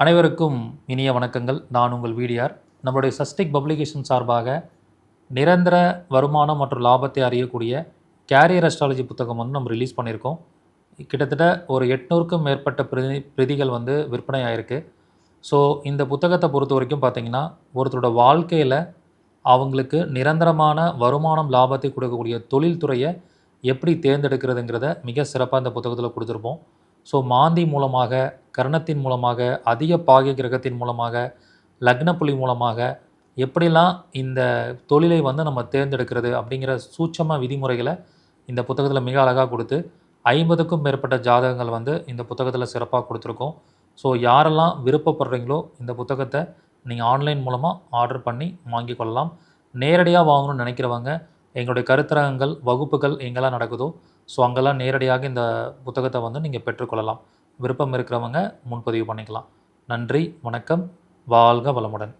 அனைவருக்கும் இனிய வணக்கங்கள். நான் உங்கள் விடிஆர். நம்முடைய சஸ்டிக் பப்ளிகேஷன் சார்பாக நிரந்தர வருமானம் மற்றும் லாபத்தை அறியக்கூடிய கேரியர் அஸ்ட்ராலஜி புத்தகம் நம்ம ரிலீஸ் பண்ணியிருக்கோம். கிட்டத்தட்ட ஒரு 800க்கும் மேற்பட்ட பிரதிகள் விற்பனை ஆயிருக்கு. ஸோ இந்த புத்தகத்தை பொறுத்த வரைக்கும் பார்த்தீங்கன்னா, ஒருத்தரோட வாழ்க்கையில் அவங்களுக்கு நிரந்தரமான வருமானம் லாபத்தை கொடுக்கக்கூடிய தொழில்துறையை எப்படி தேர்ந்தெடுக்கிறதுங்கிறத மிக சிறப்பாக இந்த புத்தகத்தில் கொடுத்துருப்போம். ஸோ மாந்தி மூலமாக, கர்ணத்தின் மூலமாக, அதிக பாகிய கிரகத்தின் மூலமாக, லக்னப்புள்ளி மூலமாக எப்படிலாம் இந்த தொழிலை நம்ம தேர்ந்தெடுக்கிறது அப்படிங்கிற சூட்சம விதிமுறைகளை இந்த புத்தகத்தில் மிக அழகாக கொடுத்து 50க்கும் மேற்பட்ட ஜாதகங்கள் இந்த புத்தகத்தில் சிறப்பாக கொடுத்துருக்கோம். ஸோ யாரெல்லாம் விருப்பப்படுறீங்களோ இந்த புத்தகத்தை நீங்கள் ஆன்லைன் மூலமாக ஆர்டர் பண்ணி வாங்கிக் கொள்ளலாம். நேரடியாக வாங்கணும்னு நினைக்கிறவங்க எங்களுடைய கருத்தரங்கங்கள், வகுப்புகள் எங்கெல்லாம் நடக்குதோ ஸோ அங்கெல்லாம் நேரடியாக இந்த புத்தகத்தை நீங்கள் பெற்றுக்கொள்ளலாம். விருப்பம் இருக்கிறவங்க முன்பதிவு பண்ணிக்கலாம். நன்றி, வணக்கம், வாழ்க வளமுடன்.